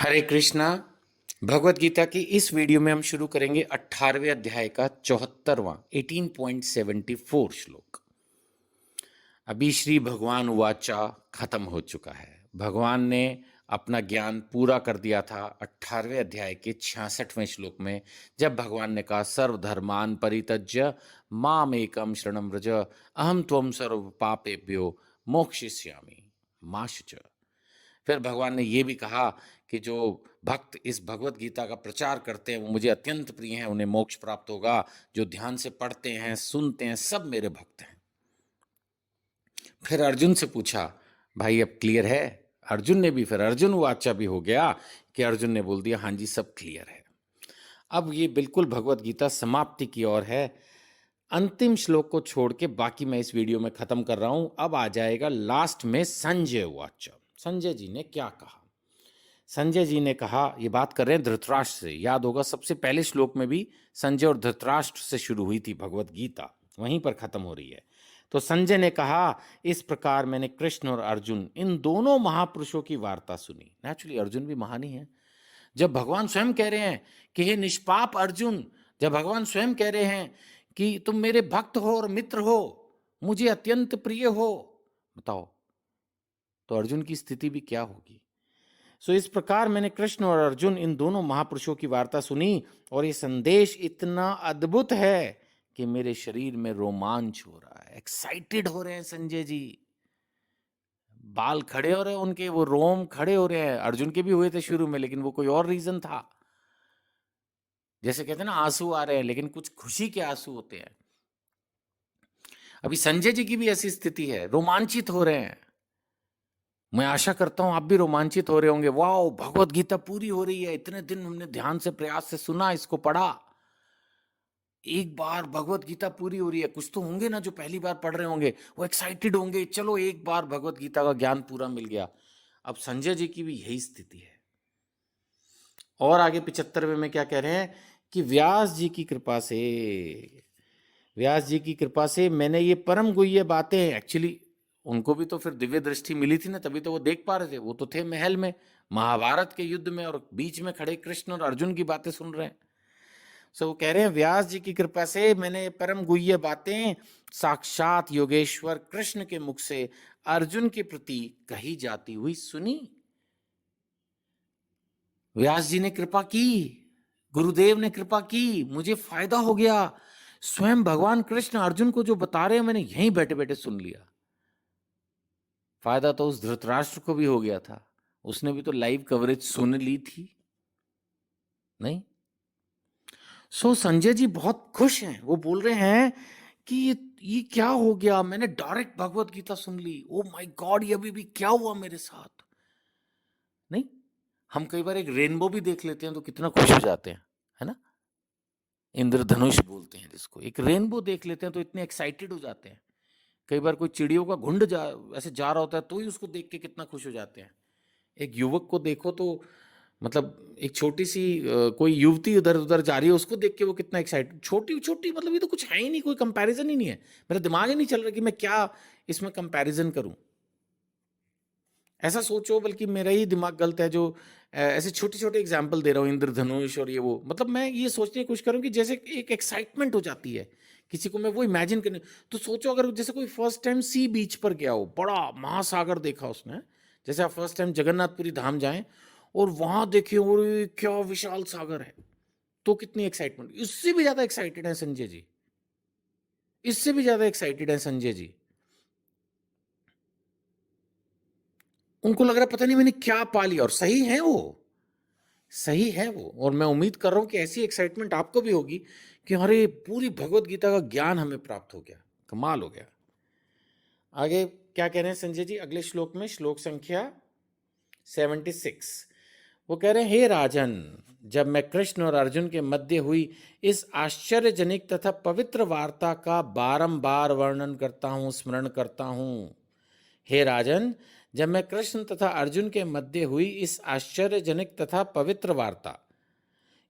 हरे कृष्णा। भगवत गीता की इस वीडियो में हम शुरू करेंगे 18वें अध्याय का 74वां 18.74 श्लोक। अभी श्री भगवान वाचा खत्म हो चुका है। भगवान ने अपना ज्ञान पूरा कर दिया था 18वें अध्याय के 66वें श्लोक में, जब भगवान ने कहा सर्वधर्मान परित्यज्य माम एकम शरणम व्रज अहम त्वम सर्व पापेभ्यो मोक्षयिष्यामि मा शुच। फिर भगवान ने ये भी कहा कि जो भक्त इस भगवत गीता का प्रचार करते हैं वो मुझे अत्यंत प्रिय हैं, उन्हें मोक्ष प्राप्त होगा। जो ध्यान से पढ़ते हैं, सुनते हैं, सब मेरे भक्त हैं। फिर अर्जुन से पूछा, भाई अब क्लियर है? अर्जुन ने भी, फिर अर्जुन वाचा भी हो गया कि अर्जुन ने बोल दिया हाँ जी सब क्लियर है। अब ये बिल्कुल भगवत गीता समाप्ति की ओर है। अंतिम श्लोक को छोड़ के बाकी मैं इस वीडियो में खत्म कर रहा हूं। अब आ जाएगा लास्ट में संजय वाचा। संजय जी ने क्या कहा? संजय जी ने कहा, ये बात कर रहे हैं धृतराष्ट्र से। याद होगा सबसे पहले श्लोक में भी संजय और धृतराष्ट्र से शुरू हुई थी भगवत गीता, वहीं पर खत्म हो रही है। तो संजय ने कहा, इस प्रकार मैंने कृष्ण और अर्जुन इन दोनों महापुरुषों की वार्ता सुनी। नेचुरली अर्जुन भी महान ही है। जब भगवान स्वयं कह रहे हैं कि हे निष्पाप अर्जुन, जब भगवान स्वयं कह रहे हैं कि तुम मेरे भक्त हो और मित्र हो, मुझे अत्यंत प्रिय हो, बताओ तो अर्जुन की स्थिति भी क्या होगी। सो इस प्रकार मैंने कृष्ण और अर्जुन इन दोनों महापुरुषों की वार्ता सुनी और ये संदेश इतना अद्भुत है कि मेरे शरीर में रोमांच हो रहा है। एक्साइटेड हो रहे हैं संजय जी, बाल खड़े हो रहे हैं उनके, वो रोम खड़े हो रहे हैं। अर्जुन के भी हुए थे शुरू में, लेकिन वो कोई और रीजन था। जैसे कहते हैं ना आंसू आ रहे हैं, लेकिन कुछ खुशी के आंसू होते हैं। अभी संजय जी की भी ऐसी स्थिति है, रोमांचित हो रहे हैं। मैं आशा करता हूं आप भी रोमांचित हो रहे होंगे। वाह, भगवत गीता पूरी हो रही है, इतने दिन हमने ध्यान से प्रयास से सुना, इसको पढ़ा, एक बार भगवत गीता पूरी हो रही है। कुछ तो होंगे ना जो पहली बार पढ़ रहे होंगे, वो एक्साइटेड होंगे, चलो एक बार भगवत गीता का ज्ञान पूरा मिल गया। अब संजय जी की भी यही स्थिति है। और आगे 75वें में क्या कह रहे हैं कि व्यास जी की कृपा से, व्यास जी की कृपा से मैंने ये परम गुह्य बातें, एक्चुअली उनको भी तो फिर दिव्य दृष्टि मिली थी ना, तभी तो वो देख पा रहे थे। वो तो थे महल में, महाभारत के युद्ध में, और बीच में खड़े कृष्ण और अर्जुन की बातें सुन रहे हैं। सो वो कह रहे हैं व्यास जी की कृपा से मैंने परम गुह्य बातें साक्षात योगेश्वर कृष्ण के मुख से अर्जुन के प्रति कही जाती हुई सुनी। व्यास जी ने कृपा की, गुरुदेव ने कृपा की, मुझे फायदा हो गया। स्वयं भगवान कृष्ण अर्जुन को जो बता रहे हैं मैंने यहीं बैठे बैठे सुन लिया। फायदा तो उस धृतराष्ट्र को भी हो गया था, उसने भी तो लाइव कवरेज सुन ली थी, नहीं? सो संजय जी बहुत खुश हैं। वो बोल रहे हैं कि ये क्या हो गया, मैंने डायरेक्ट भगवत गीता सुन ली। ओ माय गॉड, ये अभी भी क्या हुआ मेरे साथ, नहीं? हम कई बार एक रेनबो भी देख लेते हैं तो कितना खुश हो जाते हैं, है ना? इंद्रधनुष बोलते हैं जिसको। एक रेनबो देख लेते हैं तो इतने एक्साइटेड हो जाते हैं। कई बार कोई चिड़ियों का झुंड ऐसे जा रहा होता है तो ही उसको देख के कितना खुश हो जाते हैं। एक युवक को देखो तो, मतलब एक छोटी सी कोई युवती उधर उधर जा रही है, उसको देख के वो कितना एक्साइटेड, छोटी छोटी, मतलब ये तो कुछ है ही नहीं, कोई कंपैरिजन ही नहीं है। मेरा दिमाग ही नहीं चल रहा कि मैं क्या इसमें कंपैरिजन करूं। ऐसा सोचो, बल्कि मेरा ही दिमाग गलत है जो ऐसे छोटे छोटे एग्जाम्पल दे रहा हूँ, इंद्रधनुष और ये वो। मतलब मैं ये सोचने की कोशिश करूँ कि जैसे एक एक्साइटमेंट हो जाती है किसी को, मैं वो इमेजिन करने। तो सोचो अगर जैसे कोई फर्स्ट टाइम सी बीच पर गया हो, बड़ा महासागर देखा उसने, जैसे आप फर्स्ट टाइम जगन्नाथपुरी धाम जाएं और वहां देखे और क्या विशाल सागर है, तो कितनी एक्साइटमेंट। इससे भी ज्यादा एक्साइटेड है संजय जी, इससे भी ज्यादा एक्साइटेड है संजय जी। उनको लग रहा है पता नहीं मैंने क्या पा लिया, और सही है वो, सही है वो। और मैं उम्मीद कर रहा हूं कि ऐसी एक्साइटमेंट आपको भी होगी कि अरे पूरी भगवत गीता का ज्ञान हमें प्राप्त हो गया, कमाल हो गया। आगे क्या कह रहे हैं संजय जी अगले श्लोक में, श्लोक संख्या 76। वो कह रहे हैं हे राजन, जब मैं कृष्ण और अर्जुन के मध्य हुई इस आश्चर्यजनक तथा पवित्र वार्ता का बारंबार वर्णन करता हूं, स्मरण करता हूं। हे राजन, जब मैं कृष्ण तथा अर्जुन के मध्य हुई इस आश्चर्यजनक तथा पवित्र वार्ता,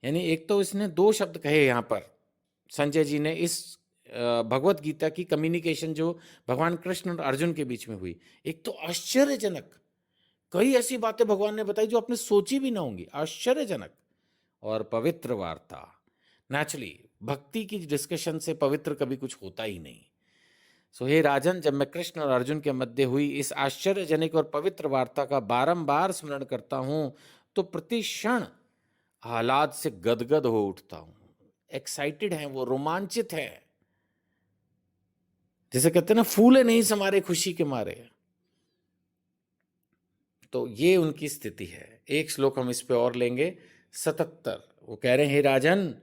यानी एक तो इसने दो शब्द कहे यहां पर संजय जी ने, इस भगवत गीता की कम्युनिकेशन जो भगवान कृष्ण और अर्जुन के बीच में हुई। एक तो आश्चर्यजनक, कई ऐसी बातें भगवान ने बताई जो आपने सोची भी ना होंगी, आश्चर्यजनक और पवित्र वार्ता। नेचुरली भक्ति की डिस्कशन से पवित्र कभी कुछ होता ही नहीं। सो हे राजन, जब मैं कृष्ण और अर्जुन के मध्य हुई इस आश्चर्यजनक और पवित्र वार्ता का बारंबार स्मरण करता हूं तो प्रति क्षण हालात से गदगद हो उठता हूं। एक्साइटेड है वो, रोमांचित है, जैसे कहते हैं ना फूले नहीं समारे खुशी के मारे। तो ये उनकी स्थिति है। एक श्लोक हम इस पे और लेंगे, 77। वो कह रहे हैं, हे राजन,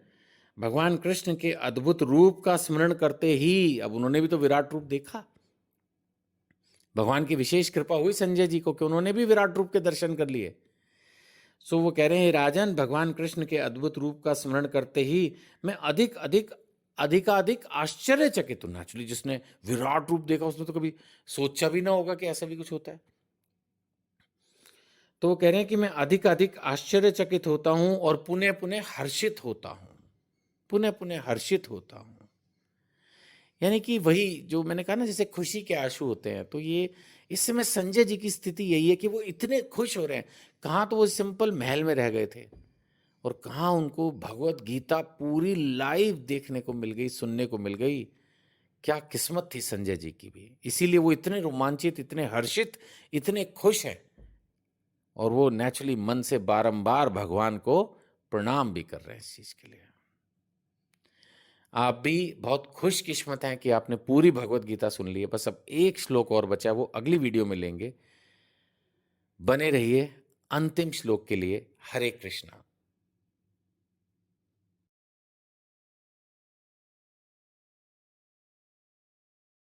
भगवान कृष्ण के अद्भुत रूप का स्मरण करते ही, अब उन्होंने भी तो विराट रूप देखा, भगवान की विशेष कृपा हुई संजय जी को कि उन्होंने भी विराट रूप के दर्शन कर लिए। सो वो कह रहे हैं, राजन, भगवान कृष्ण के अद्भुत रूप का स्मरण करते ही मैं अधिकाधिक आश्चर्यचकित हूं। नेचुरली जिसने विराट रूप देखा उसने तो कभी सोचा भी ना होगा कि ऐसा भी कुछ होता है। तो वो कह रहे हैं कि मैं अधिक आश्चर्यचकित होता हूं और पुनः पुनः हर्षित होता हूं, पुनः पुनः हर्षित होता हूं। यानी कि वही जो मैंने कहा ना, जैसे खुशी के आंसू होते हैं, तो ये इस समय संजय जी की स्थिति यही है कि वो इतने खुश हो रहे हैं। कहाँ तो वो सिंपल महल में रह गए थे और कहाँ उनको भगवत गीता पूरी लाइव देखने को मिल गई, सुनने को मिल गई। क्या किस्मत थी संजय जी की भी, इसीलिए वो इतने रोमांचित, इतने हर्षित, इतने खुश हैं और वो नेचुरली मन से बारंबार भगवान को प्रणाम भी कर रहे हैं इस चीज के लिए। आप भी बहुत खुशकिस्मत हैं कि आपने पूरी भगवत गीता सुन ली है। बस अब एक श्लोक और बचा है, वो अगली वीडियो में लेंगे। बने रहिए अंतिम श्लोक के लिए। हरे कृष्णा।